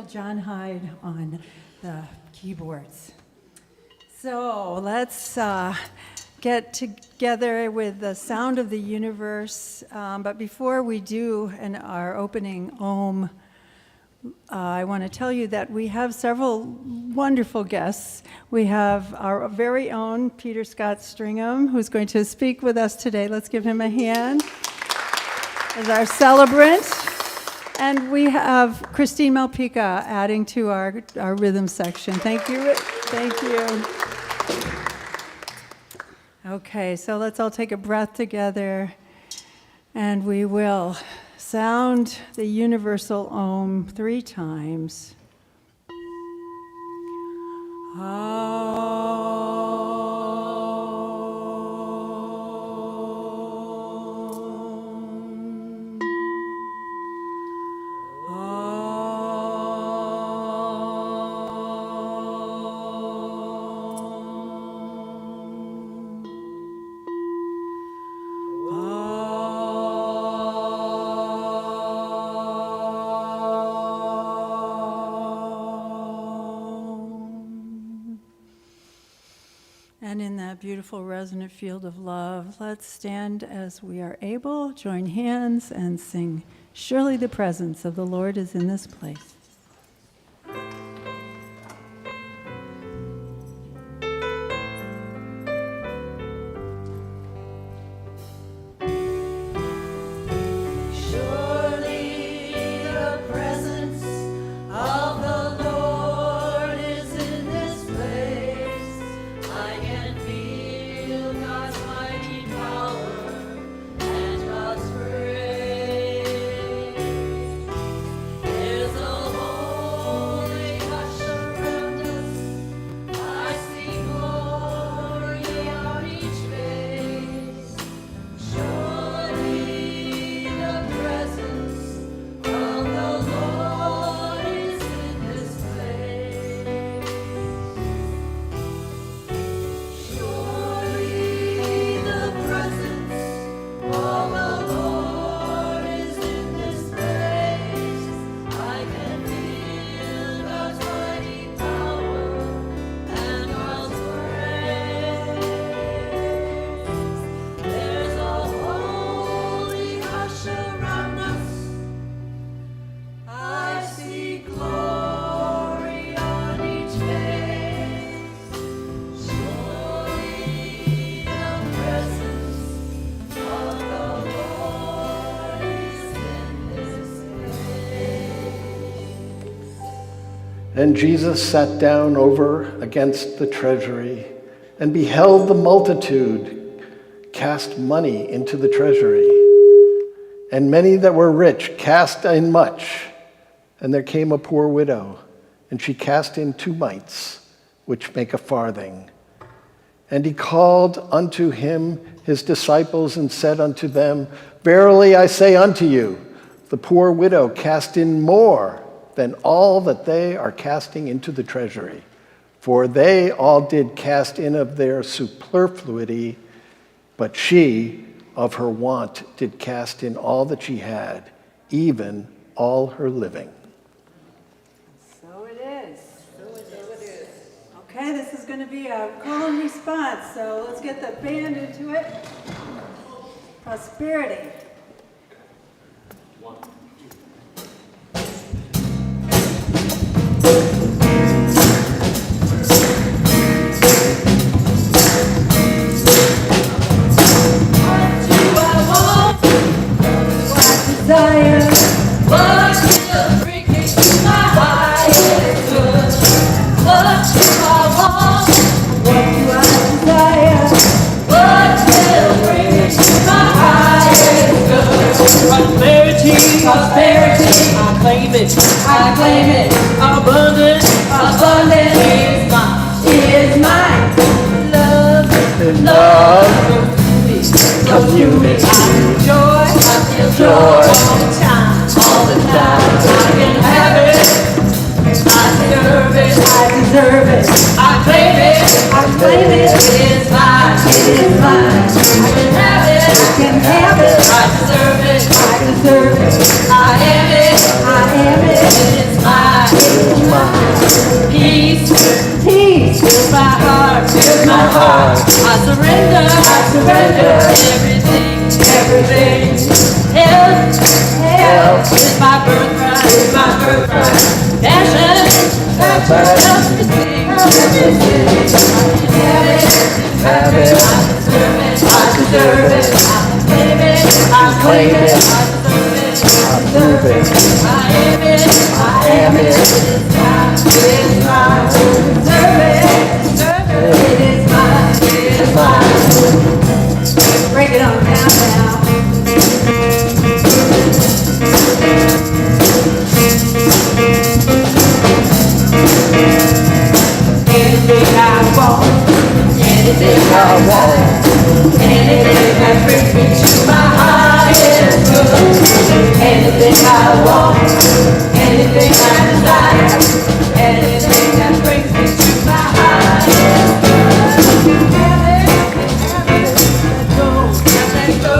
John Hyde on the keyboards. So let's get together with the sound of the universe. But before we do our opening Om, I want to tell you that we have several wonderful guests. We have our very own Peter Scott Stringham, who's going to speak with us today. Let's give him a hand as our celebrant. And we have Christine Malpica adding to our rhythm section. Thank you. Thank you. Okay, so let's all take a breath together, and we will sound the universal Om 3 times. And in that beautiful resonant field of love, let's stand as we are able, join hands, and sing, "Surely the presence of the Lord is in this place." And Jesus sat down over against the treasury and beheld the multitude cast money into the treasury. And many that were rich cast in much. And there came a poor widow, and she cast in 2 mites, which make a farthing. And he called unto him his disciples and said unto them, Verily I say unto you, the poor widow cast in more than all that they are casting into the treasury. For they all did cast in of their superfluity, but she of her want did cast in all that she had, even all her living. So it is. Okay, this is going to be a call and response, so let's get the band into it. Prosperity. 1, 2. Desire. What will bring me to my highest good? What do I want? What do I desire? What will bring me to my highest good? Prosperity, Prosperity, I claim it. I claim it. Abundance, Abundance Is mine. Love, community, Joy. I feel joy, all the time. All the time. I can have it. I deserve it. I deserve it. I claim it. I claim it. It is mine. It is mine. I can have it. I can have it. I deserve it. I deserve it. I am it. I am it. It is mine. It is mine. Peace. Peace. Fill my heart. Fill my heart. I surrender. I surrender. Everything. Everything. Health. Health. Is my birthright. Is my birthright. Passion. Self-esteem. I can have it. have it, I deserve it. I deserve it. I claim it. I claim it. I deserve it. I prove it, I am it. I am it. It is mine. It is mine. Deserve it. Deserve it. It is mine. It is mine. Break it on down now. Anything I want. Anything I want. Anything that brings me to my highest good. Anything I want. Anything I desire. Anything that brings me to my highest good. Have it. Have it. Let go. Let go.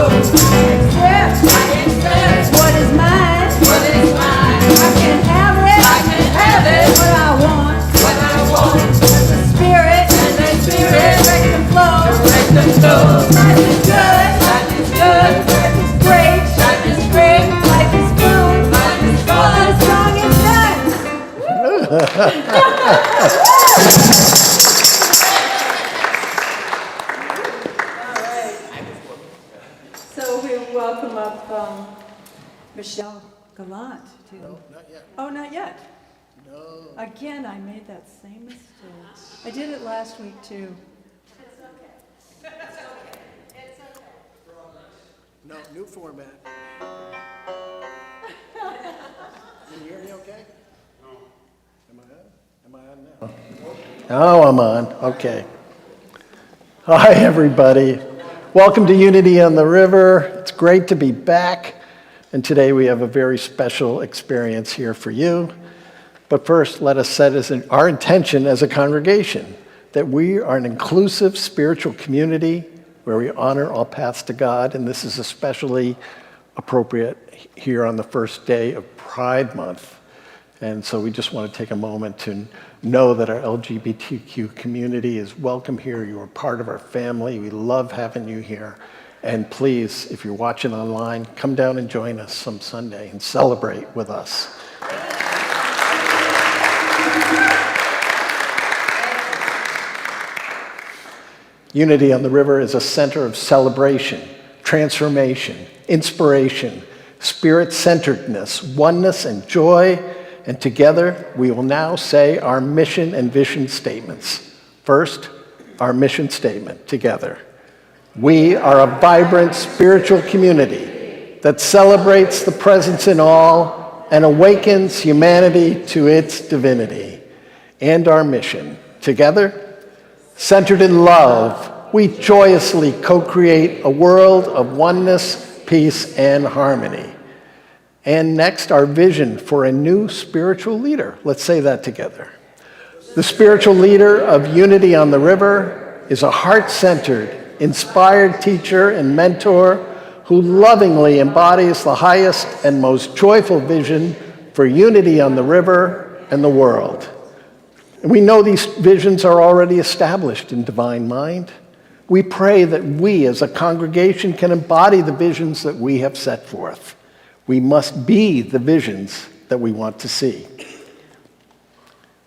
Accept I accept what is mine. what is mine. I can have it. I can have it. What I want. What I want. The Spirit. And the Spirit. Direct and up Michelle Gallant, too. No, not yet. Oh, not yet? No. Again, I made that same mistake. I did it last week, too. It's okay. It's okay. It's okay. No, new format. Can you hear me okay? No. Am I on? Am I on now? Oh, I'm on. Okay. Hi, everybody. Welcome to Unity on the River. It's great to be back. And today we have a very special experience here for you. But first, let us set as our intention as a congregation that we are an inclusive spiritual community where we honor all paths to God. And this is especially appropriate here on the first day of Pride Month. And so we just want to take a moment to know that our LGBTQ community is welcome here. You are part of our family. We love having you here. And please, if you're watching online, come down and join us some Sunday and celebrate with us. Unity on the River is a center of celebration, transformation, inspiration, spirit-centeredness, oneness, and joy. And together, we will now say our mission and vision statements. First, our mission statement together. We are a vibrant spiritual community that celebrates the presence in all and awakens humanity to its divinity. And our mission, together, centered in love, we joyously co-create a world of oneness, peace, and harmony. And next, our vision for a new spiritual leader. Let's say that together. The spiritual leader of Unity on the River is a heart-centered, inspired teacher and mentor who lovingly embodies the highest and most joyful vision for unity on the river and the world. And we know these visions are already established in Divine Mind. We pray that we as a congregation can embody the visions that we have set forth. We must be the visions that we want to see.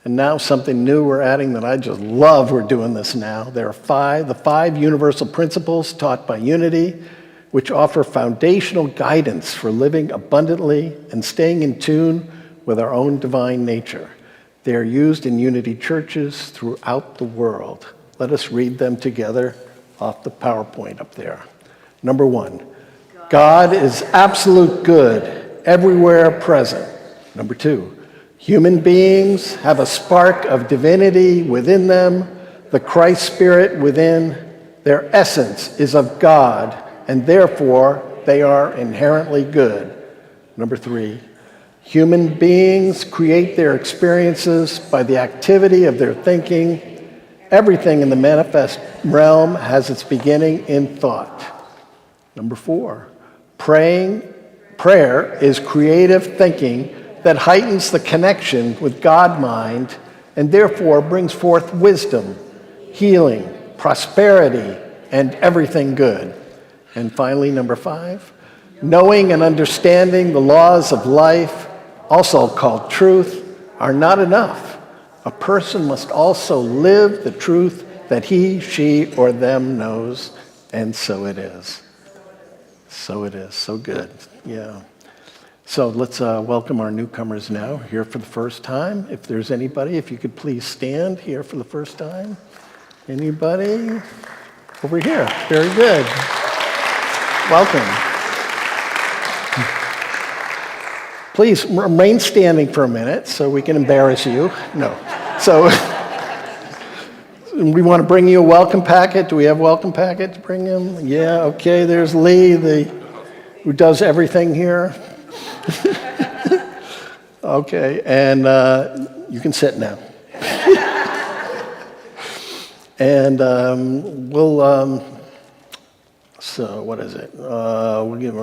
And now something new we're adding that I just love we're doing this now. There are the five universal principles taught by Unity, which offer foundational guidance for living abundantly and staying in tune with our own divine nature. They are used in Unity churches throughout the world. Let us read them together off the PowerPoint up there. Number 1, God is absolute good, everywhere present. Number 2, human beings have a spark of divinity within them, the Christ Spirit within. Their essence is of God, and therefore they are inherently good. Number 3, human beings create their experiences by the activity of their thinking. Everything in the manifest realm has its beginning in thought. Number 4, prayer is creative thinking that heightens the connection with God mind and therefore brings forth wisdom, healing, prosperity, and everything good. And finally, number 5, knowing and understanding the laws of life, also called truth, are not enough. A person must also live the truth that he, she, or them knows, and so it is. So it is, so good, yeah. So let's welcome our newcomers now, here for the first time. If there's anybody, if you could please stand here for the first time. Anybody? Over here, very good. Welcome. Please remain standing for a minute so we can embarrass you. No. So we want to bring you a welcome packet. Do we have a welcome packet to bring him? Yeah, okay, there's Lee, who does everything here. Okay, and you can sit now. And so what is it? We'll give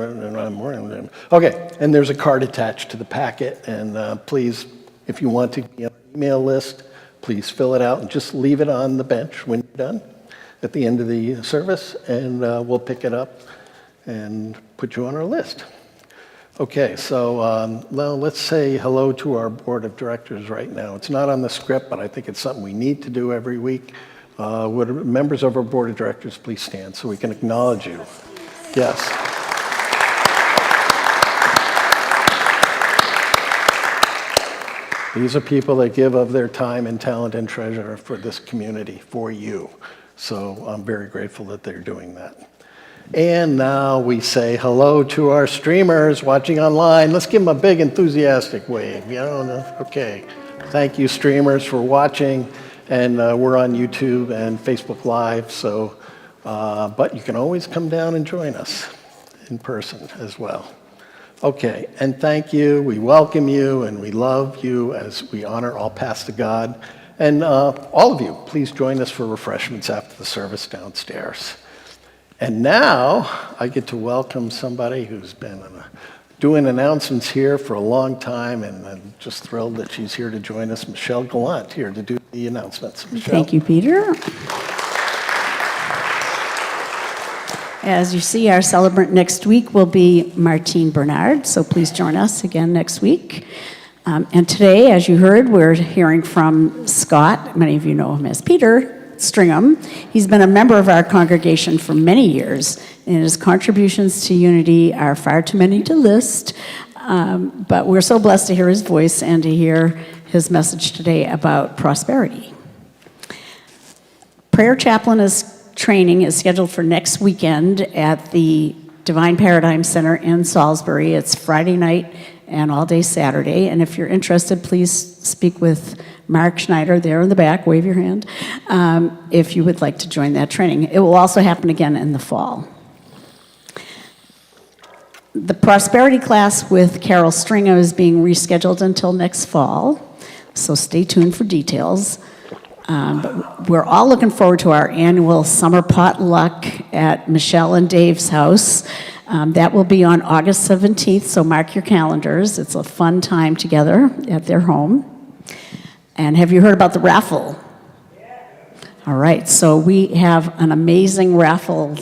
okay, and there's a card attached to the packet, and please, if you want to be on the email list, please fill it out and just leave it on the bench when you're done at the end of the service, and we'll pick it up and put you on our list. Okay, so now let's say hello to our board of directors right now. It's not on the script, but I think it's something we need to do every week. Would members of our board of directors please stand so we can acknowledge you? Yes. These are people that give of their time and talent and treasure for this community, for you. So I'm very grateful that they're doing that. And now we say hello to our streamers watching online. Let's give them a big enthusiastic wave. Okay. Thank you, streamers, for watching. And we're on YouTube and Facebook Live. So, but you can always come down and join us in person as well. Okay, and thank you. We welcome you and we love you as we honor all past to God. And all of you, please join us for refreshments after the service downstairs. And now I get to welcome somebody who's been doing announcements here for a long time, and I'm just thrilled that she's here to join us, Michelle Gallant, here to do the announcements. Michelle. Thank you, Peter. As you see, our celebrant next week will be Martine Bernard, so please join us again next week. And today, as you heard, we're hearing from Scott. Many of you know him as Peter Stringham. He's been a member of our congregation for many years, and his contributions to unity are far too many to list. But we're so blessed to hear his voice and to hear his message today about prosperity. Prayer chaplain training is scheduled for next weekend at the Divine Paradigm Center in Salisbury. It's Friday night and all day Saturday. And if you're interested, please speak with Mark Schneider there in the back. Wave your hand if you would like to join that training. It will also happen again in the fall. The prosperity class with Carol Stringham is being rescheduled until next fall, so stay tuned for details. But we're all looking forward to our annual summer potluck at Michelle and Dave's house. That will be on August 17th, so mark your calendars. It's a fun time together at their home. And have you heard about the raffle? All right, so we have an amazing raffle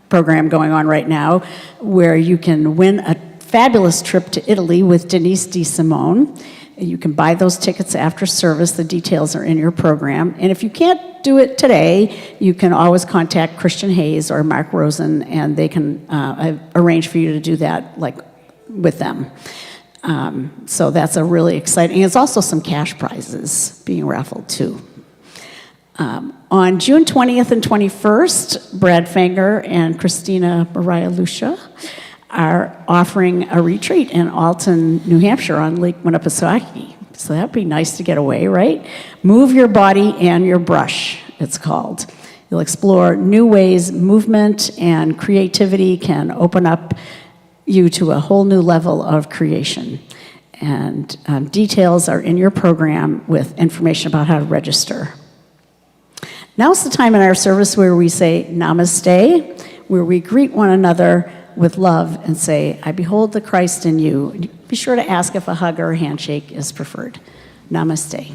program going on right now where you can win a fabulous trip to Italy with Denise DeSimone. You can buy those tickets after service. The details are in your program. And if you can't do it today, you can always contact Christian Hayes or Mark Rosen, and they can arrange for you to do that with them. So that's a really exciting. There's also some cash prizes being raffled too. On June 20th and 21st, Brad Fanger and Christina Mariah Lucia are offering a retreat in Alton, New Hampshire on Lake Winnipesaukee. So that'd be nice to get away, right? Move Your Body and Your Brush, it's called. You'll explore new ways movement and creativity can open up you to a whole new level of creation. And details are in your program with information about how to register. Now's the time in our service where we say namaste, where we greet one another with love and say, I behold the Christ in you. Be sure to ask if a hug or a handshake is preferred. Namaste.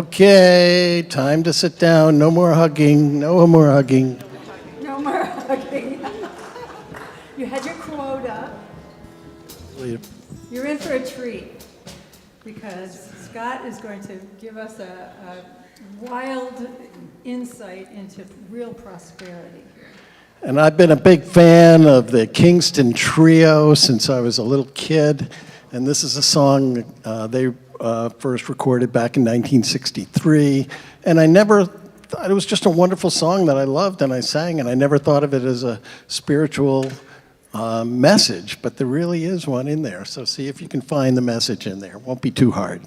Okay, time to sit down. No more hugging. No more hugging. No more hugging. You had your quota. You're in for a treat because Scott is going to give us a wild insight into real prosperity. And I've been a big fan of the Kingston Trio since I was a little kid. And this is a song they first recorded back in 1963. And I never thought, it was just a wonderful song that I loved and I sang, and I never thought of it as a spiritual message, but there really is one in there. So see if you can find the message in there. It won't be too hard.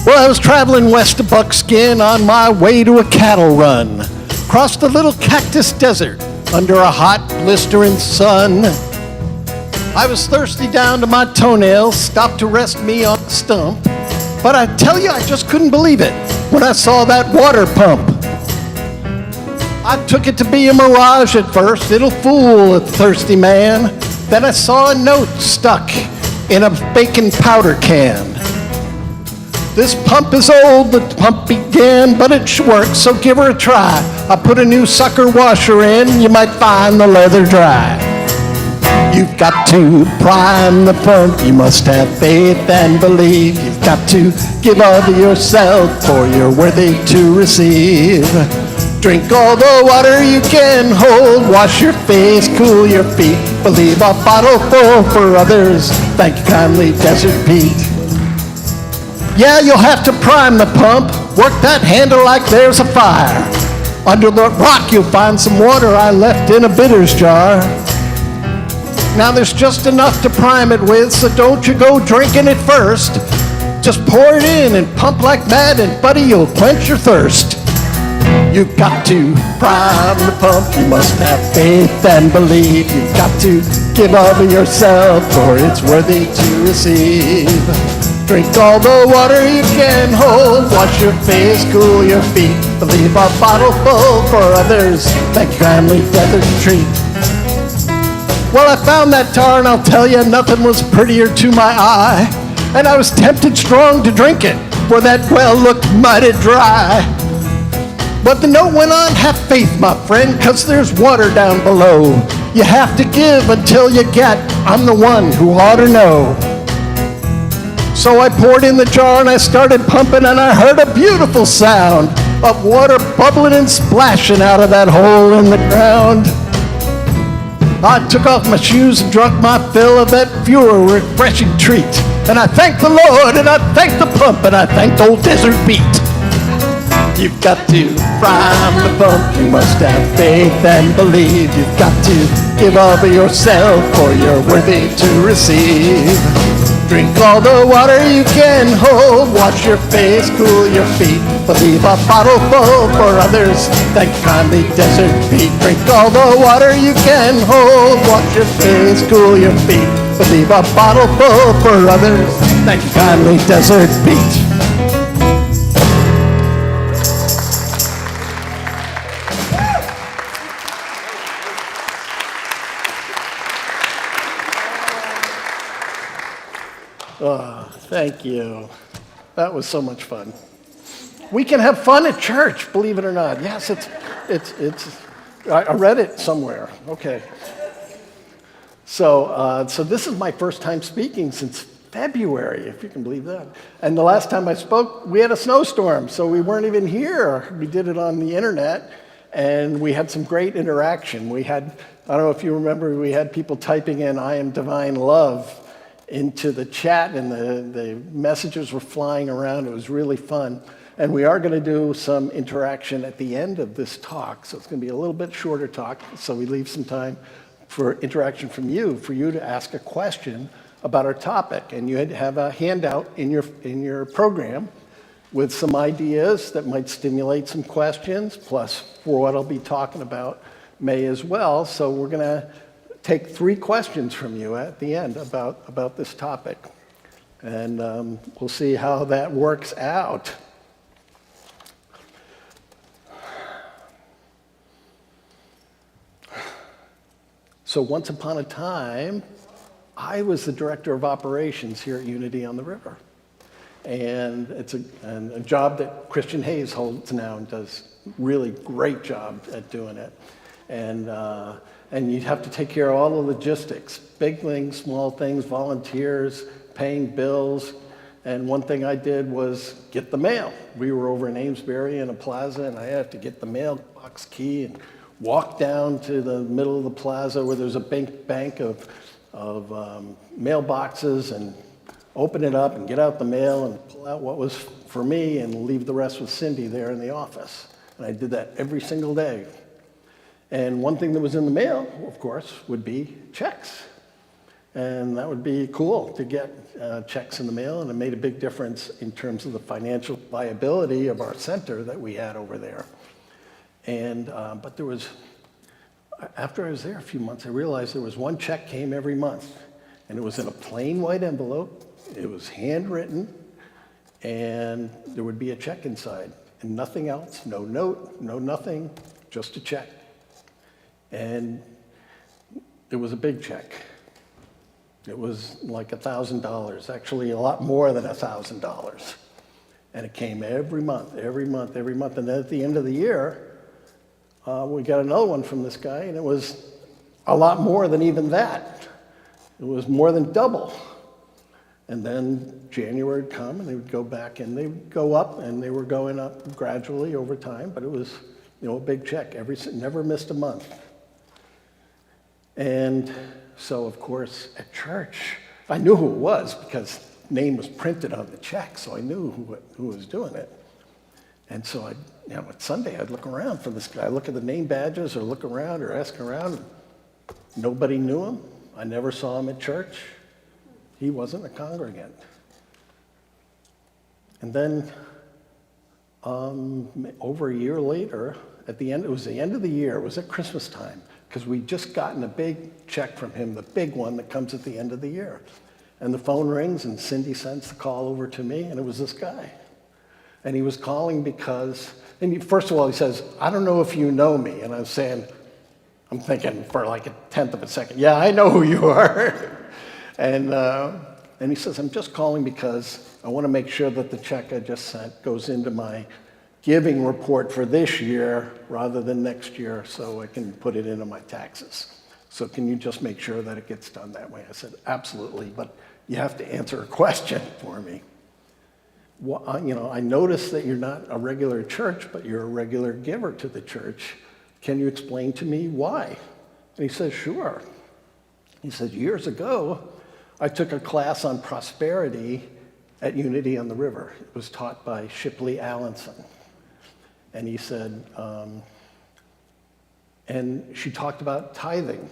Well, I was traveling west of Buckskin on my way to a cattle run. Crossed the little cactus desert under a hot, blistering sun. I was thirsty down to my toenails, stopped to rest me on a stump. But I tell you, I just couldn't believe it when I saw that water pump. I took it to be a mirage at first, it'll fool a thirsty man. Then I saw a note stuck in a baking powder can. This pump is old, the pump began, but it works, so give her a try. I put a new sucker washer in, you might find the leather dry. You've got to prime the pump, you must have faith and believe. You've got to give of yourself, for you're worthy to receive. Drink all the water you can hold, wash your face, cool your feet. Believe a bottle full for others, thank you kindly, Desert Pete. Yeah, you'll have to prime the pump, work that handle like there's a fire. Under the rock you'll find some water I left in a bitters jar. Now there's just enough to prime it with, so don't you go drinking it first. Just pour it in and pump like mad, and buddy, you'll quench your thirst. You've got to prime the pump, you must have faith and believe. You've got to give of yourself, for it's worthy to receive. Drink all the water you can hold, wash your face, cool your feet. Believe a bottle full for others, thank you kindly, Desert Treat. Well, I found that tar, and I'll tell you, nothing was prettier to my eye. And I was tempted strong to drink it, for that well looked mighty dry. But the note went on, have faith, my friend, 'cause there's water down below. You have to give until you get, I'm the one who ought to know. So I poured in the jar and I started pumping, and I heard a beautiful sound of water bubbling and splashing out of that hole in the ground. I took off my shoes and drunk my fill of that pure, refreshing treat. And I thanked the Lord, and I thanked the pump, and I thanked old Desert Pete. You've got to prime the pump, you must have faith and believe. You've got to give of yourself, for you're worthy to receive. Drink all the water you can hold, wash your face, cool your feet. Believe a bottle full for others, thank kindly, Desert Pete. Drink all the water you can hold, wash your face, cool your feet. Believe a bottle full for others, thank kindly, Desert Pete. Oh, thank you. That was so much fun. We can have fun at church, believe it or not. Yes, I read it somewhere. Okay. So this is my first time speaking since February, if you can believe that. And the last time I spoke, we had a snowstorm, so we weren't even here. We did it on the internet, and we had some great interaction. We had, I don't know if you remember, we had people typing in, "I am divine love," into the chat, and the messages were flying around. It was really fun. And we are going to do some interaction at the end of this talk, so it's going to be a little bit shorter talk, so we leave some time for interaction from you, for you to ask a question about our topic. And you have a handout in your program with some ideas that might stimulate some questions, plus for what I'll be talking about may as well. So we're going to take 3 questions from you at the end about this topic. And we'll see how that works out. So once upon a time, I was the director of operations here at Unity on the River. And it's a job that Christian Hayes holds now and does really great job at doing it. And you'd have to take care of all the logistics, big things, small things, volunteers, paying bills. And one thing I did was get the mail. We were over in Amesbury in a plaza, and I had to get the mailbox key and walk down to the middle of the plaza where there's a bank of mailboxes and open it up and get out the mail and pull out what was for me and leave the rest with Cindy there in the office. And I did that every single day. And one thing that was in the mail, of course, would be checks. And that would be cool to get checks in the mail, and it made a big difference in terms of the financial viability of our center that we had over there. And, but there was, after I was there a few months, I realized there was one check came every month, and it was in a plain white envelope, it was handwritten, and there would be a check inside, and nothing else, no note, no nothing, just a check. And it was a big check. It was like $1,000, actually a lot more than $1,000. And it came every month, every month, every month. And then at the end of the year, we got another one from this guy, and it was a lot more than even that. It was more than double. And then January would come, and they would go back, and they would go up, and they were going up gradually over time, but it was, a big check. Never missed a month. And so, of course, at church, I knew who it was because name was printed on the check, so I knew who was doing it. And so at Sunday, I'd look around for this guy, look at the name badges or look around or ask around. Nobody knew him. I never saw him at church. He wasn't a congregant. And then over a year later, it was the end of the year, it was at Christmas time, because we'd just gotten a big check from him, the big one that comes at the end of the year. And the phone rings, and Cindy sends the call over to me, and it was this guy. And he was calling because, first of all, he says, "I don't know if you know me." And I'm thinking for like a tenth of a second, "Yeah, I know who you are." And he says, "I'm just calling because I want to make sure that the check I just sent goes into my giving report for this year rather than next year, so I can put it into my taxes. So can you just make sure that it gets done that way?" I said, "Absolutely, but you have to answer a question for me. Well, I noticed that you're not a regular church, but you're a regular giver to the church. Can you explain to me why?" And he says, "Sure." He says, "Years ago, I took a class on prosperity at Unity on the River. It was taught by Shipley Allenson." And he said, and she talked about tithing,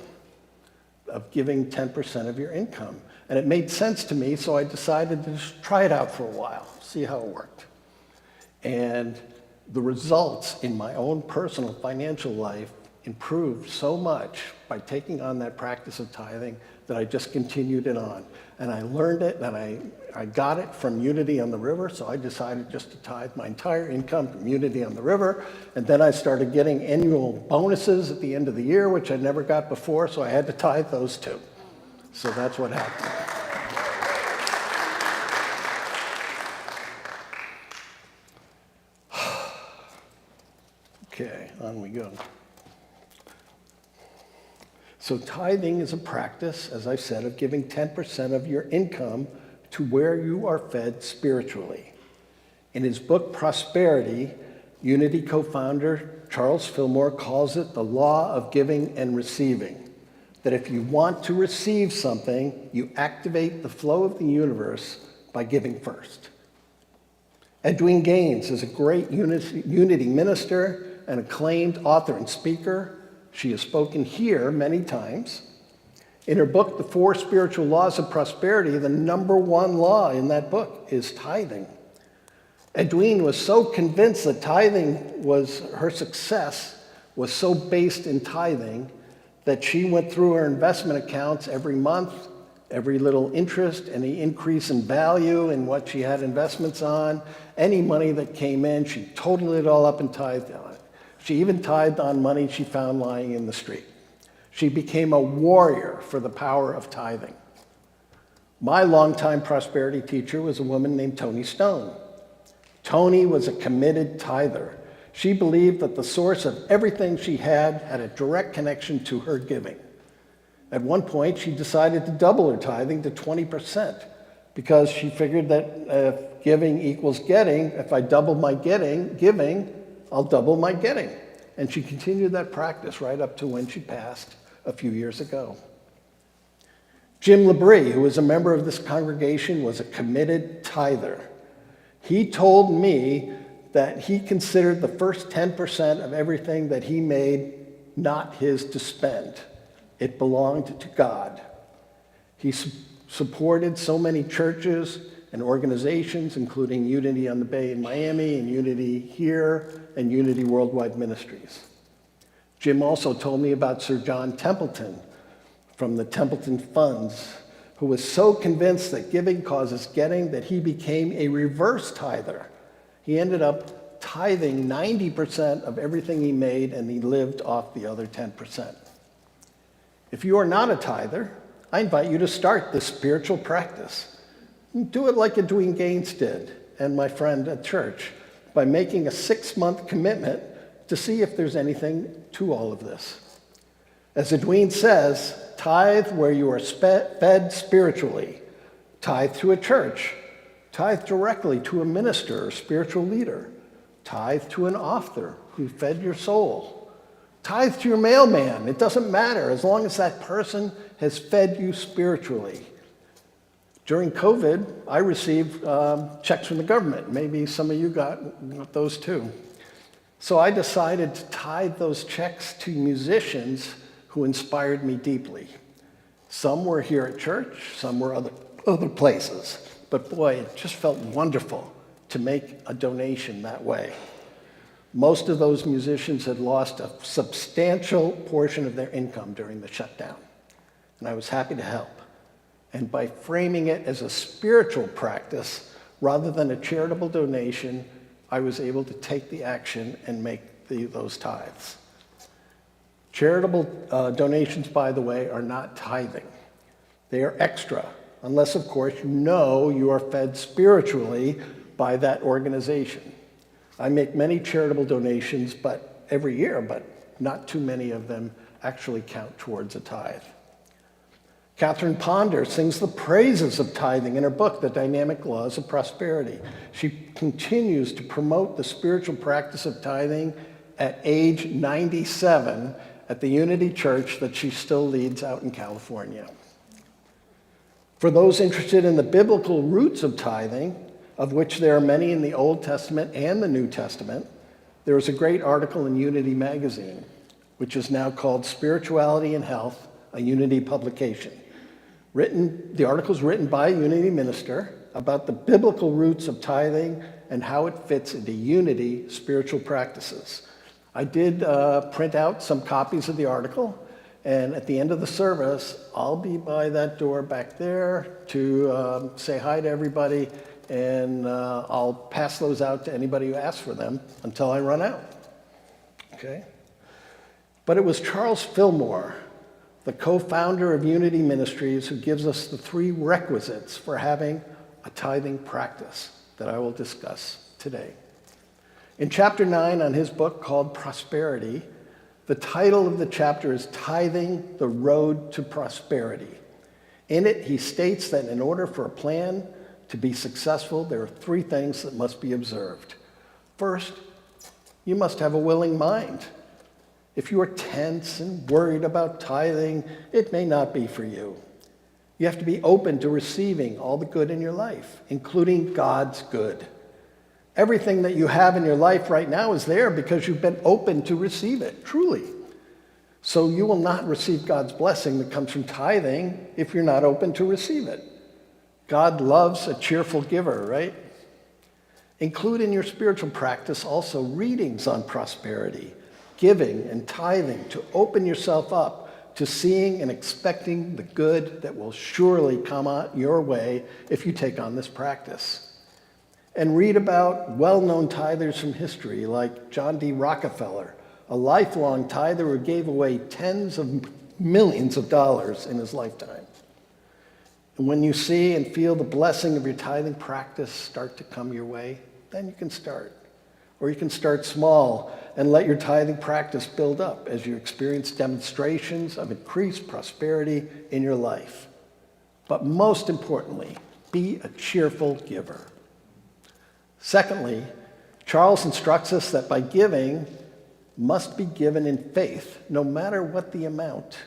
of giving 10% of your income. And it made sense to me, so I decided to just try it out for a while, see how it worked. And the results in my own personal financial life improved so much by taking on that practice of tithing that I just continued it on. And I learned it, and I got it from Unity on the River, so I decided just to tithe my entire income from Unity on the River. And then I started getting annual bonuses at the end of the year, which I never got before, so I had to tithe those too. So that's what happened. Okay, on we go. So tithing is a practice, as I said, of giving 10% of your income to where you are fed spiritually. In his book, Prosperity, Unity co-founder Charles Fillmore calls it the law of giving and receiving. That if you want to receive something, you activate the flow of the universe by giving first. Edwene Gaines is a great Unity minister, an acclaimed author and speaker. She has spoken here many times. In her book, The 4 Spiritual Laws of Prosperity, the number one law in that book is tithing. Edwene was so convinced that tithing was her success, was so based in tithing, that she went through her investment accounts every month, every little interest, any increase in value in what she had investments on, any money that came in, she totaled it all up and tithed on it. She even tithed on money she found lying in the street. She became a warrior for the power of tithing. My longtime prosperity teacher was a woman named Tony Stone. Tony was a committed tither. She believed that the source of everything she had a direct connection to her giving. At one point, she decided to double her tithing to 20% because she figured that if giving equals getting, if I double my giving, I'll double my getting. And she continued that practice right up to when she passed a few years ago. Jim Labrie, who was a member of this congregation, was a committed tither. He told me that he considered the first 10% of everything that he made not his to spend. It belonged to God. He supported so many churches and organizations, including Unity on the Bay in Miami, and Unity here, and Unity Worldwide Ministries. Jim also told me about Sir John Templeton from the Templeton Funds, who was so convinced that giving causes getting that he became a reverse tither. He ended up tithing 90% of everything he made, and he lived off the other 10%. If you are not a tither, I invite you to start this spiritual practice. Do it like Edwin Gaines did, and my friend at church, by making a 6-month commitment to see if there's anything to all of this. As Edwin says, tithe where you are fed spiritually. Tithe to a church. Tithe directly to a minister or spiritual leader. Tithe to an author who fed your soul. Tithe to your mailman. It doesn't matter as long as that person has fed you spiritually. During COVID, I received checks from the government. Maybe some of you got those too. So I decided to tithe those checks to musicians who inspired me deeply. Some were here at church, some were other places. But boy, it just felt wonderful to make a donation that way. Most of those musicians had lost a substantial portion of their income during the shutdown, and I was happy to help. And by framing it as a spiritual practice rather than a charitable donation, I was able to take the action and make those tithes. Charitable donations, by the way, are not tithing. They are extra, unless, of course, you are fed spiritually by that organization. I make many charitable donations every year, but not too many of them actually count towards a tithe. Catherine Ponder sings the praises of tithing in her book, The Dynamic Laws of Prosperity. She continues to promote the spiritual practice of tithing at age 97 at the Unity Church that she still leads out in California. For those interested in the biblical roots of tithing, of which there are many in the Old Testament and the New Testament, there is a great article in Unity magazine, which is now called Spirituality and Health, a Unity publication. The article is written by a Unity minister about the biblical roots of tithing and how it fits into Unity spiritual practices. I did print out some copies of the article, and at the end of the service, I'll be by that door back there to say hi to everybody, and I'll pass those out to anybody who asks for them until I run out. Okay? But it was Charles Fillmore, the co-founder of Unity Ministries, who gives us the 3 requisites for having a tithing practice that I will discuss today. In chapter 9 on his book called Prosperity, the title of the chapter is Tithing: The Road to Prosperity. In it, he states that in order for a plan to be successful, there are 3 things that must be observed. First, you must have a willing mind. If you are tense and worried about tithing, it may not be for you. You have to be open to receiving all the good in your life, including God's good. Everything that you have in your life right now is there because you've been open to receive it, truly. So you will not receive God's blessing that comes from tithing if you're not open to receive it. God loves a cheerful giver, right? Include in your spiritual practice also readings on prosperity, giving, and tithing to open yourself up to seeing and expecting the good that will surely come out your way if you take on this practice. And read about well-known tithers from history like John D. Rockefeller, a lifelong tither who gave away tens of millions of dollars in his lifetime. And when you see and feel the blessing of your tithing practice start to come your way, then you can start. Or you can start small and let your tithing practice build up as you experience demonstrations of increased prosperity in your life. But most importantly, be a cheerful giver. Secondly, Charles instructs us that by giving must be given in faith, no matter what the amount.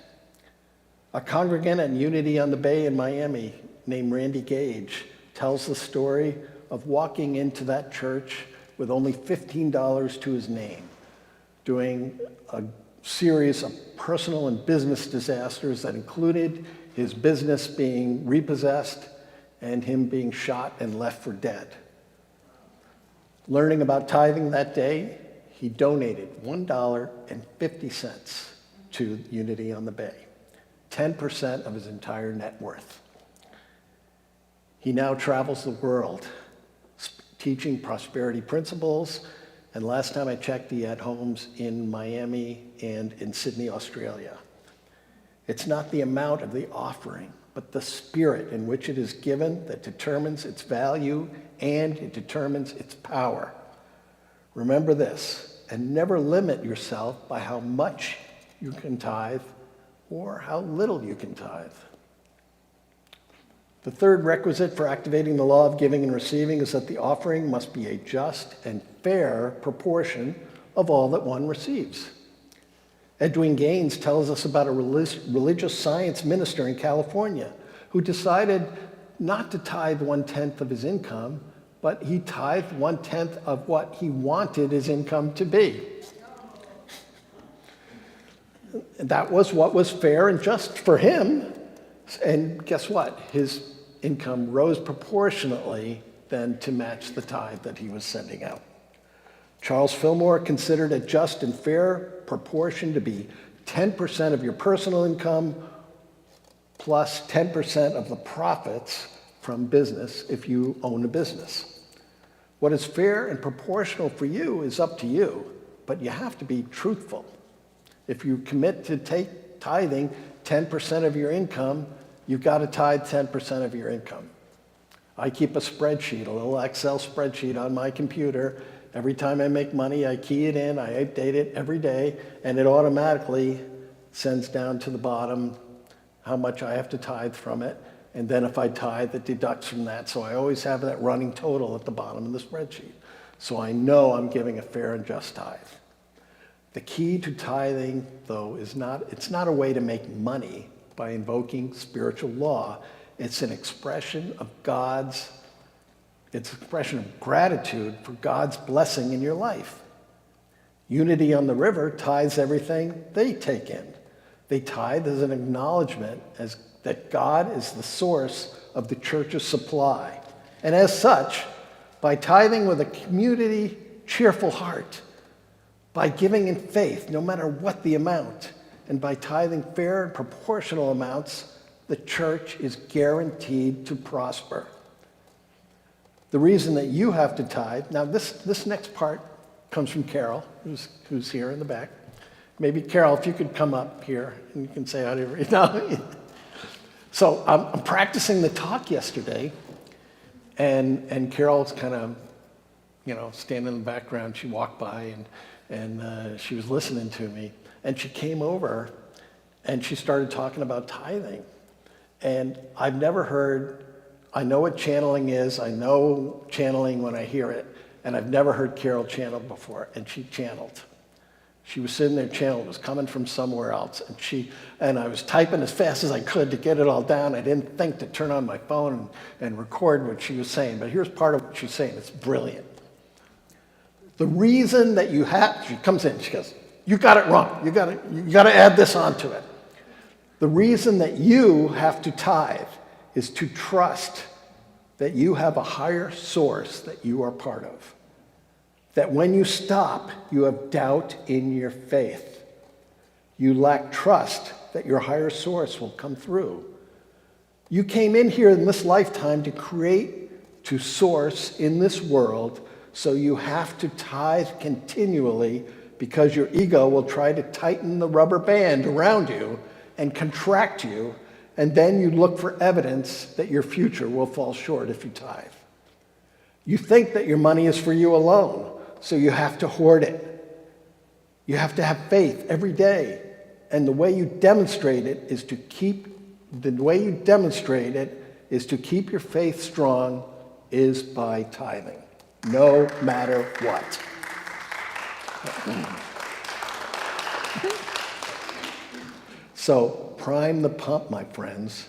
A congregant at Unity on the Bay in Miami named Randy Gage tells the story of walking into that church with only $15 to his name, during a series of personal and business disasters that included his business being repossessed and him being shot and left for dead. Learning about tithing that day, he donated $1.50 to Unity on the Bay, 10% of his entire net worth. He now travels the world teaching prosperity principles, and last time I checked, he had homes in Miami and in Sydney, Australia. It's not the amount of the offering, but the spirit in which it is given that determines its value and it determines its power. Remember this, and never limit yourself by how much you can tithe or how little you can tithe. The third requisite for activating the law of giving and receiving is that the offering must be a just and fair proportion of all that one receives. Edwin Gaines tells us about a religious science minister in California who decided not to tithe 1/10 of his income, but he tithed 1/10 of what he wanted his income to be. That was what was fair and just for him. And guess what? His income rose proportionately then to match the tithe that he was sending out. Charles Fillmore considered a just and fair proportion to be 10% of your personal income plus 10% of the profits from business if you own a business. What is fair and proportional for you is up to you, but you have to be truthful. If you commit to tithing 10% of your income, you've got to tithe 10% of your income. I keep a spreadsheet, a little Excel spreadsheet on my computer. Every time I make money, I key it in, I update it every day, and it automatically sends down to the bottom how much I have to tithe from it. And then if I tithe, it deducts from that. So I always have that running total at the bottom of the spreadsheet. So I know I'm giving a fair and just tithe. The key to tithing, though, it's not a way to make money by invoking spiritual law. It's an expression of gratitude for God's blessing in your life. Unity on the River tithes everything they take in. They tithe as an acknowledgement that God is the source of the church's supply. And as such, by tithing with a community cheerful heart, by giving in faith, no matter what the amount, and by tithing fair and proportional amounts, the church is guaranteed to prosper. The reason that you have to tithe, now this next part comes from Carol, who's here in the back. Maybe Carol, if you could come up here and you can say hi to everybody. So I'm practicing the talk yesterday, and Carol's kind of, standing in the background. She walked by and she was listening to me, and she came over and she started talking about tithing. And I've never heard, I know what channeling is, I know channeling when I hear it, and I've never heard Carol channel before, and she channeled. She was sitting there channeling, it was coming from somewhere else, and I was typing as fast as I could to get it all down. I didn't think to turn on my phone and record what she was saying, but here's part of what she's saying, it's brilliant. The reason that she comes in, she goes, you got it wrong, you got to add this onto it. The reason that you have to tithe is to trust that you have a higher source that you are part of. That when you stop, you have doubt in your faith. You lack trust that your higher source will come through. You came in here in this lifetime to source in this world, so you have to tithe continually because your ego will try to tighten the rubber band around you and contract you, and then you look for evidence that your future will fall short if you tithe. You think that your money is for you alone, so you have to hoard it. You have to have faith every day. And the way you demonstrate it is to keep your faith strong is by tithing, no matter what. So prime the pump, my friends.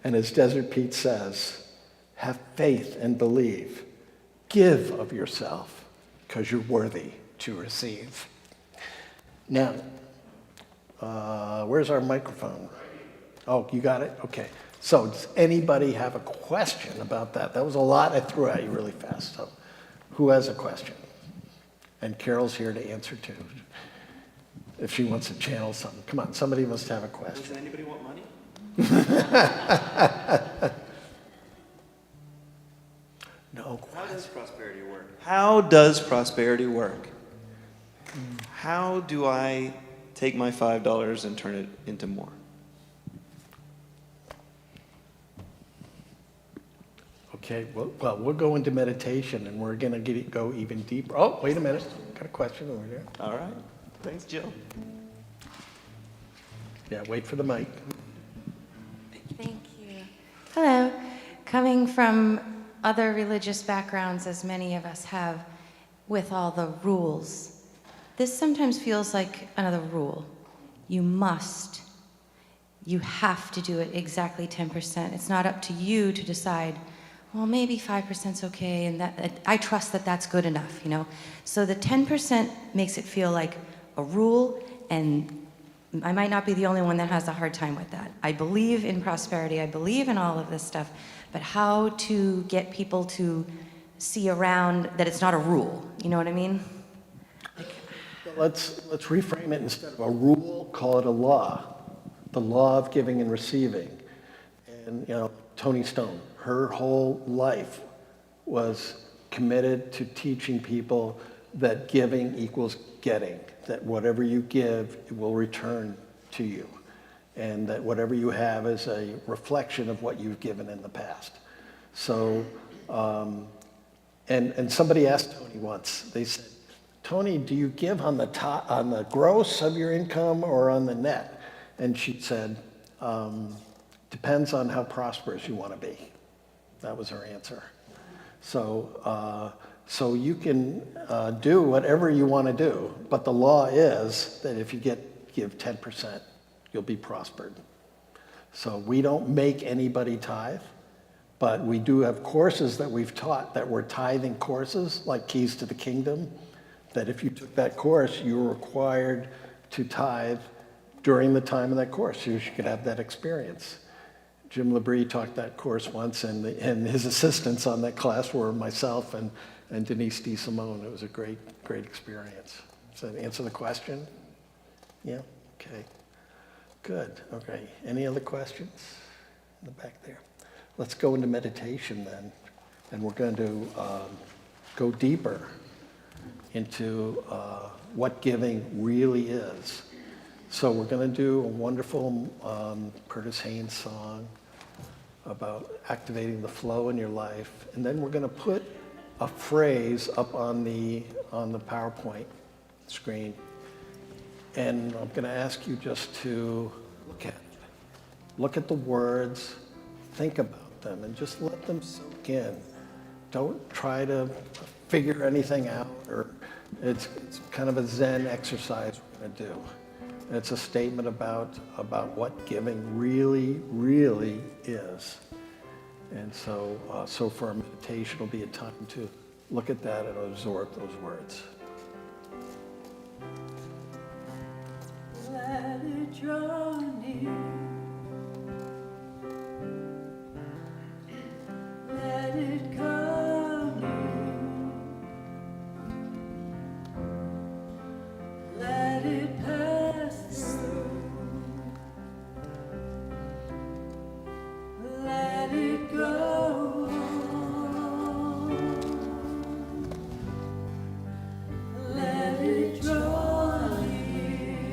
And as Desert Pete says, have faith and believe. Give of yourself, because you're worthy to receive. Now, where's our microphone? Oh, you got it? Okay. So does anybody have a question about that? That was a lot I threw at you really fast. So who has a question? And Carol's here to answer too, if she wants to channel something. Come on, somebody must have a question. Does anybody want money? No How question. does prosperity work? How does prosperity work? How do I take my $5 and turn it into more? Okay, well, we'll go into meditation and we're going to go even deeper. Oh, wait a minute. Got a question over there. All right. Thanks, Jill. Yeah, wait for the mic. Thank you. Hello. Coming from other religious backgrounds, as many of us have, with all the rules, this sometimes feels like another rule. You must. You have to do it exactly 10%. It's not up to you to decide, well, maybe 5%'s okay, and that I trust that that's good enough, you know? So the 10% makes it feel like a rule, and I might not be the only one that has a hard time with that. I believe in prosperity, I believe in all of this stuff, but how to get people to see around that it's not a rule, you know what I mean? Let's reframe it. Instead of a rule, call it a law. The law of giving and receiving. And, Toni Stone, her whole life was committed to teaching people that giving equals getting, that whatever you give, it will return to you, and that whatever you have is a reflection of what you've given in the past. So, and somebody asked Toni once, they said, Toni, do you give on the gross of your income or on the net? And she said, depends on how prosperous you want to be. That was her answer. So you can do whatever you want to do, but the law is that if you give 10%, you'll be prospered. So we don't make anybody tithe, but we do have courses that we've taught that were tithing courses, like Keys to the Kingdom, that if you took that course, you were required to tithe during the time of that course, so you could have that experience. Jim Labrie taught that course once, and his assistants on that class were myself and Denise DeSimone. It was a great experience. Does that answer the question? Yeah? Okay. Good. Okay. Any other questions in the back there? Let's go into meditation then, and we're going to go deeper into what giving really is. So we're going to do a wonderful Curtis Haynes song about activating the flow in your life, and then we're going to put a phrase up on the PowerPoint screen, and I'm going to ask you just to look at the words, think about them, and just let them soak in. Don't try to figure anything out, or it's kind of a Zen exercise we're going to do. It's a statement about what giving really, really is. And so for our meditation, will be a time to look at that and absorb those words. Let it draw near. Let it come near. Let it pass through. Let it go on. Let it draw near.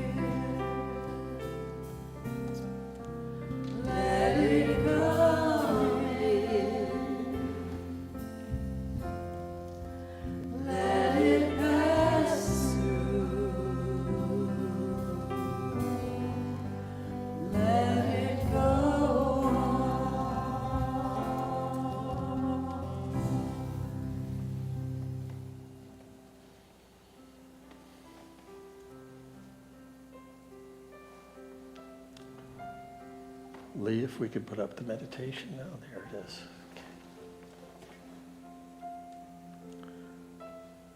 Lee, if we could put up the meditation now. There it is. Okay.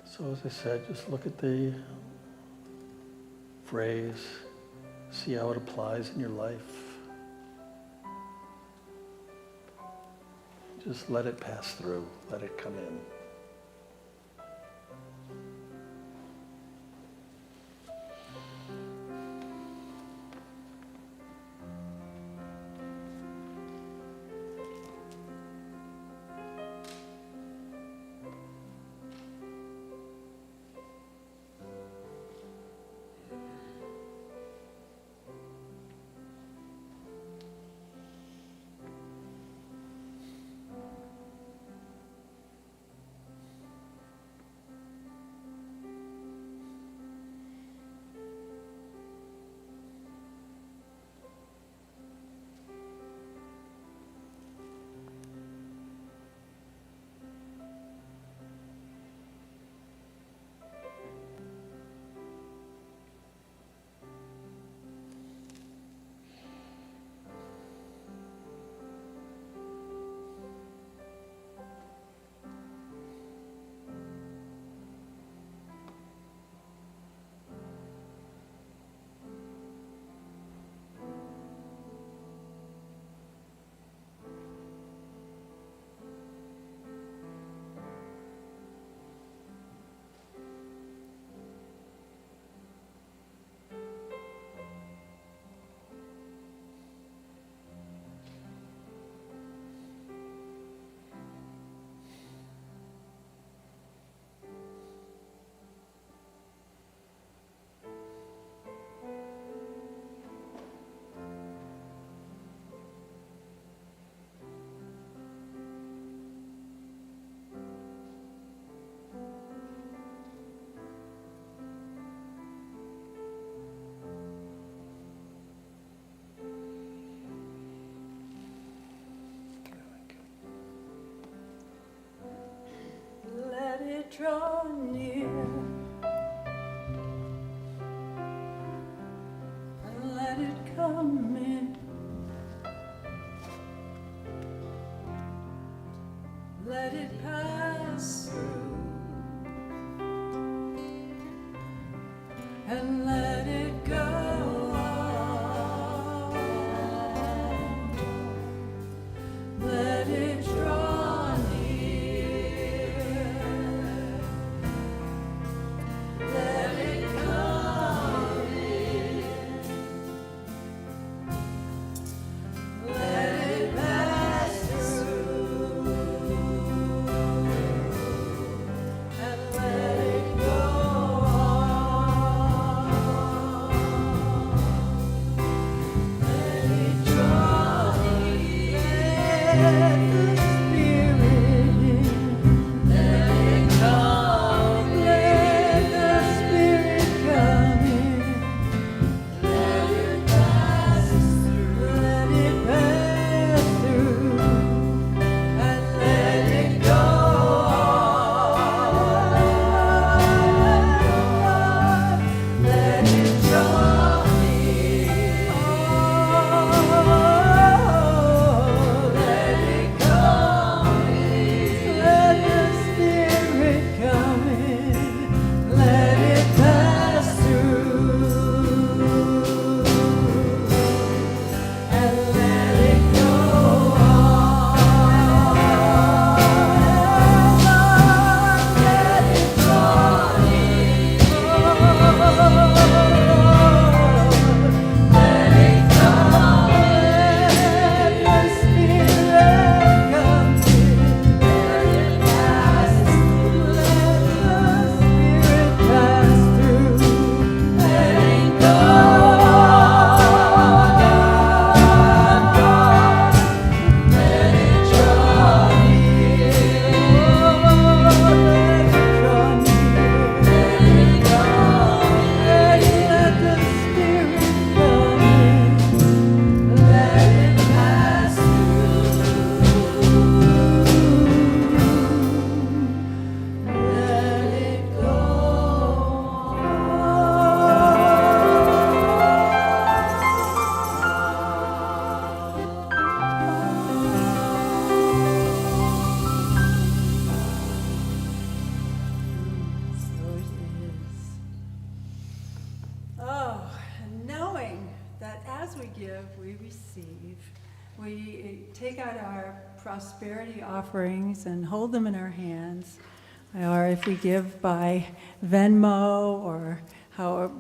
So as I said, just look at the phrase, see how it applies in your life. Just let it pass through, let it come in. Let it draw near and let it come in. Let it pass through and let it go on. Let it draw near. Let it come in. Let it pass through and let it go on. we take out our prosperity offerings and hold them in our hands, or if we give by Venmo or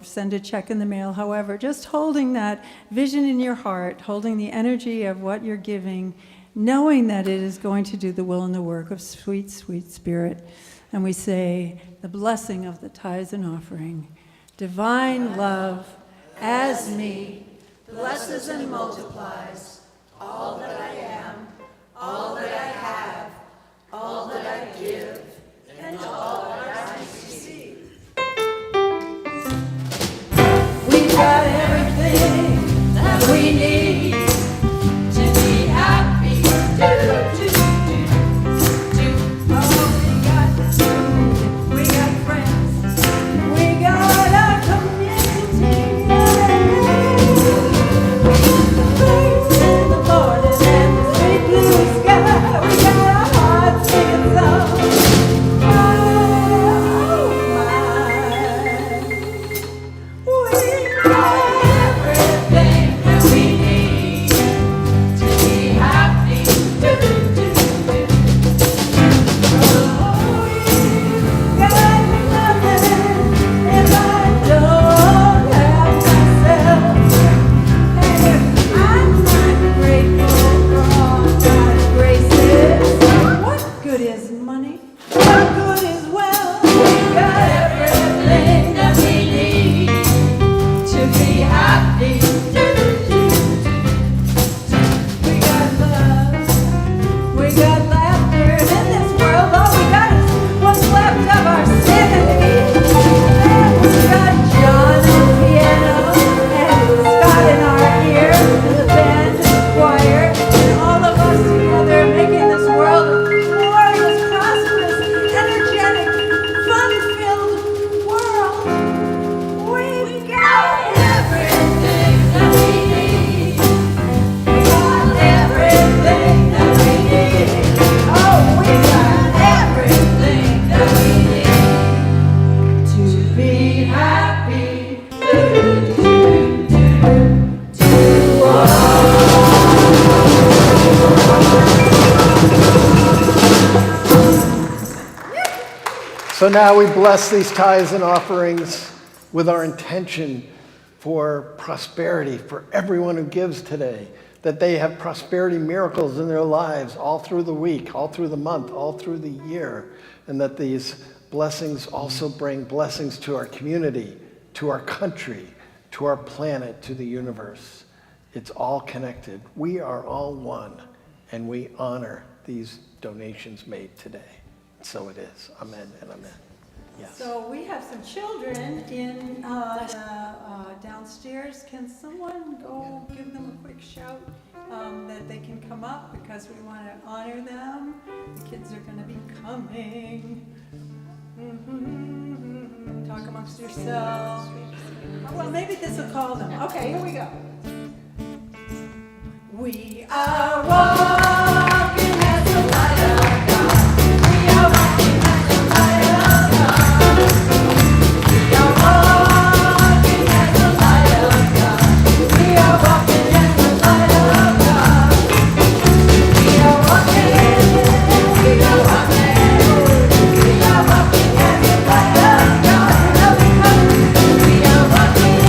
send a check in the mail, however, just holding that vision in your heart, holding the energy of what you're giving, knowing that it is going to do the will and the work of sweet, sweet Spirit. And we say the blessing of the tithes and offering. Divine love, as me, blesses and multiplies all that I am, all that I have, all that I give, and all that I receive. We've got everything that we need to be happy. We got friends, we got our community. Things in the morning and the sweet blue sky. We got our hearts singing songs. Oh my. We got everything that we need to be happy. Oh, we've got nothing if I don't have myself. And if I'm not grateful for all God's graces, what good is money? What good is wealth? We've got everything that we need to be happy. We got love, we got laughter, and in this world all we got is what's left of our sanity. And we got John on the piano, and Scott in our ear, and the band and the choir, and all of us together making this world a glorious, prosperous, energetic, fun-filled world. We've got everything that we need. We got everything that we need. Oh, we got everything that we need to be happy. So now we bless these tithes and offerings with our intention for prosperity for everyone who gives today, that they have prosperity miracles in their lives all through the week, all through the month, all through the year, and that these blessings also bring blessings to our community, to our country, to our planet, to the universe. It's all connected. We are all one, and we honor these donations made today. So it is. Amen and amen. Yes. So we have some children in the downstairs. Can someone go give them a quick shout that they can come up because we want to honor them? The kids are going to be coming. Talk amongst yourselves. Well, maybe this will call them. Okay, here we go. We are walking as the light of God. We are walking as the light of God. We are walking as the light of God. We are walking as the light of God. We are walking. We are walking. We are walking as the light of God. We are walking.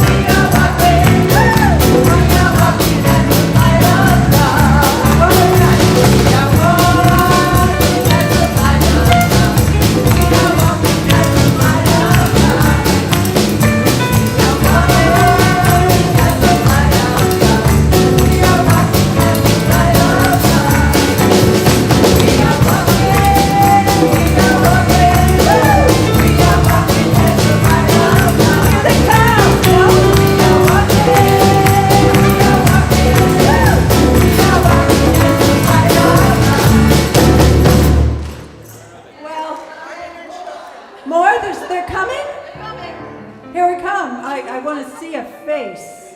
We are walking. We are walking as the light of God. One more time. We are walking as the light of God. We are walking as the light of God. We are walking as the light of God. We are walking as the light of God. We are walking. We are walking. We are walking as the light of God. Here they come. We are walking. We are walking. We are walking as the light of God. Well, more? They're coming? Here we come. I want to see a face.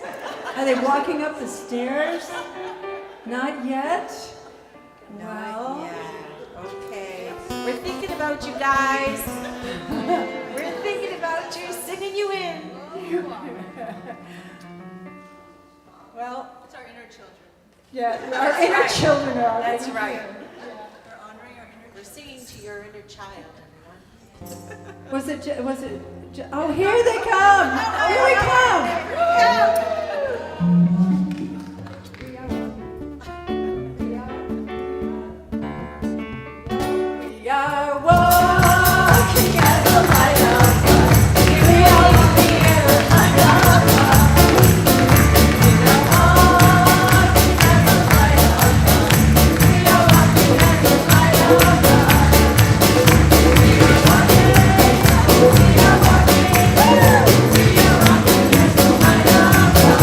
Are they walking up the stairs? Not yet? Well, Okay. We're thinking about you guys. We're thinking about you, singing you in. well, It's our inner children. Yeah, our inner children are already That's right. here. We're singing to your inner child, everyone. Was it, oh, here they come! Here we come! We are walking at the light of God. We are walking at the light of God. We are walking at the light of God. We are walking at the light of God. We are walking at the light of God. We are walking at the light of God. We are walking at the light of God.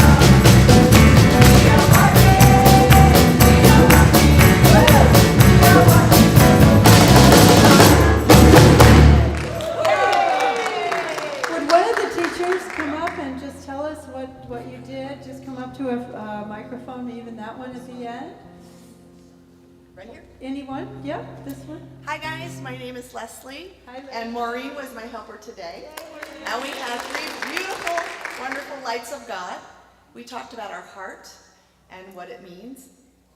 Would one of the teachers come up and just tell us what you did? Just come up to a microphone, even that one at the end? Right here. Anyone? Yep, this one. Hi guys, my name is Leslie, Hi, Leslie. and Maureen was my helper today. And we had 3 beautiful, wonderful lights of God. We talked about our heart and what it means,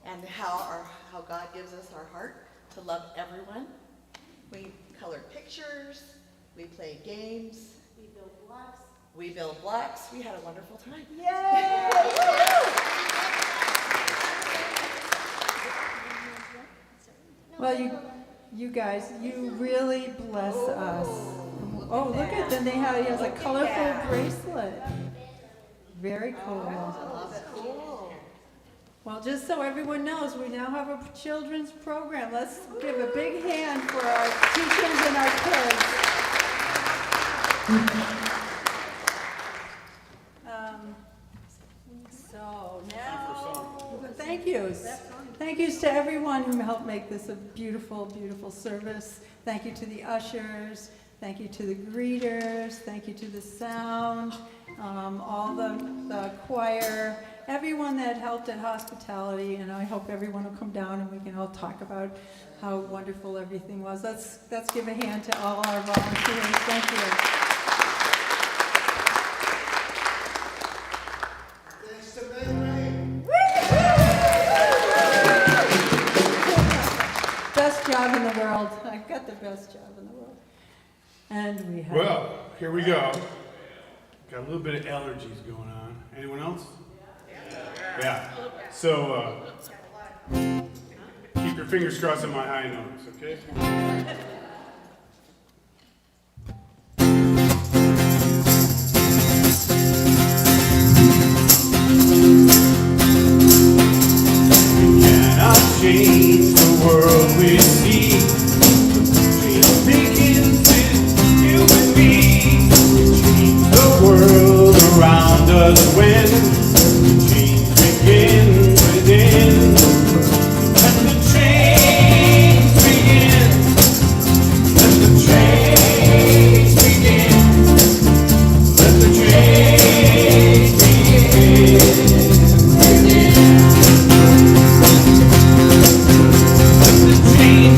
and how God gives us our heart to love everyone. We colored pictures, we played games, we built blocks. We had a wonderful time. Yay! Well, you guys, you really bless us. Oh, look at them. He has a colorful bracelet. Very cool. Well, just so everyone knows, we now have a children's program. Let's give a big hand for our teachers and our kids. So now, thank yous. Thank yous to everyone who helped make this a beautiful, beautiful service. Thank you to the ushers. Thank you to the greeters. Thank you to the sound, all the choir, everyone that helped at hospitality. And I hope everyone will come down and we can all talk about how wonderful everything was. Let's give a hand to all our volunteers. Thank you. Best job in the world. I've got the best job in the world. And we have. Well, here we go. Got a little bit of allergies going on. Anyone else? Yeah. So, keep your fingers crossed on my high notes, okay? Change the world we see. Change begins with you and me. Change the world around us when change begins within. Let the change begin. Let the change begin. Let the change begin. Change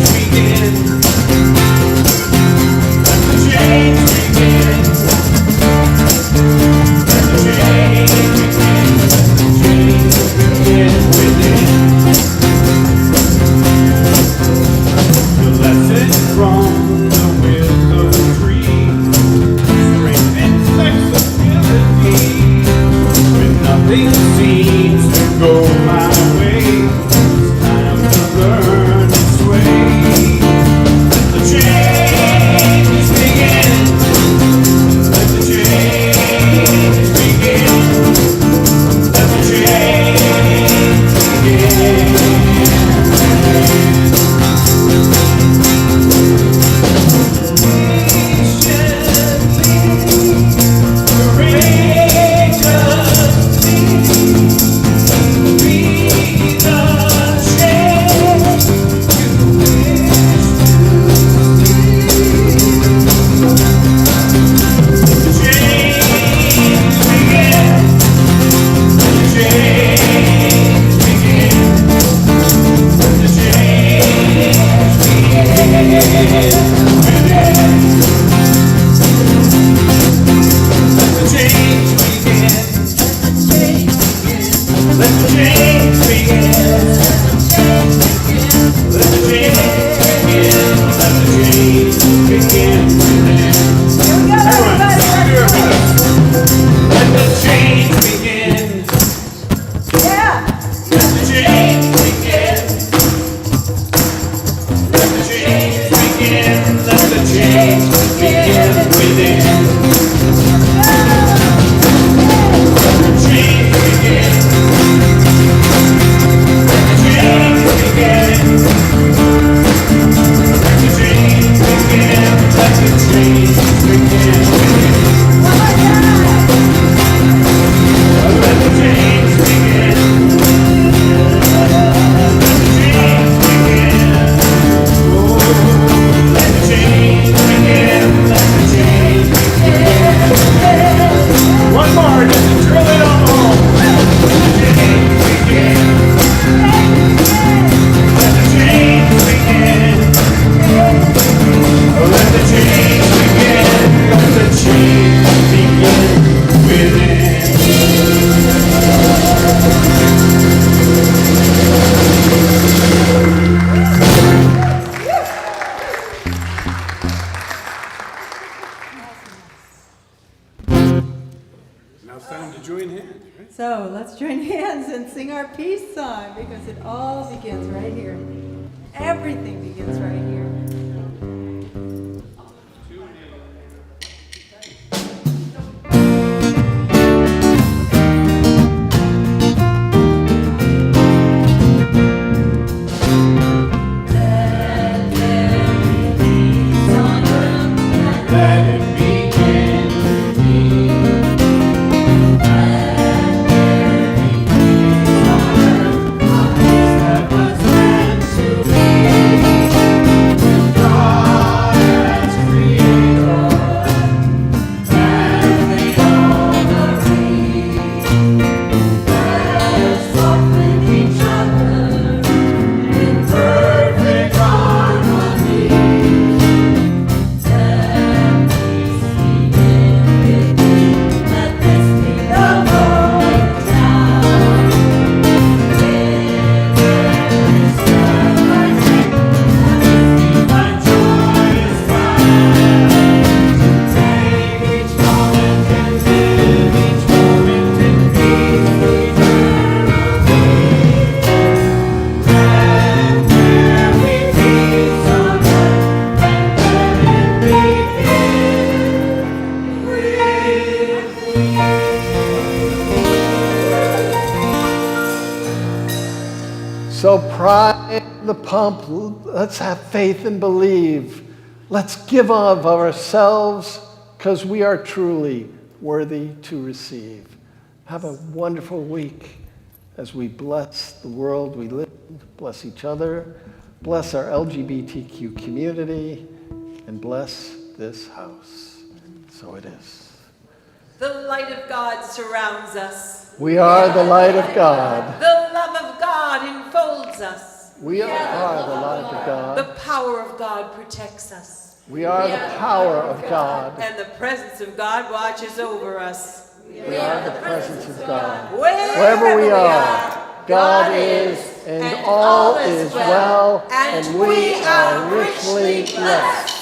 Let the change begin within. Let the change begin. Let the change begin. Let the change begin. Let the change begin. Let the change begin. One more, just to drill it on home. Let the change begin. Let the change begin. Let the change begin. Let the change begin within. Now it's time to join hands, right? So let's join hands and sing our peace song because it all begins right here. Everything begins right here. Let it begin with me. Let there be peace on earth, a peace that was meant to be. With God as creator, and the owner we. Let us walk with each other in perfect harmony. So prime the pump, let's have faith and believe. Let's give of ourselves because we are truly worthy to receive. Have a wonderful week as we bless the world we live in, bless each other, bless our LGBTQ community, and bless this house. So it is. The light of God surrounds us. We are the light of God. The love of God enfolds us. We are the light of God. The power of God protects us. We are the power of God. And the presence of God watches over us. We are the presence of God. Wherever we are, God is, and all is well, and we are richly blessed.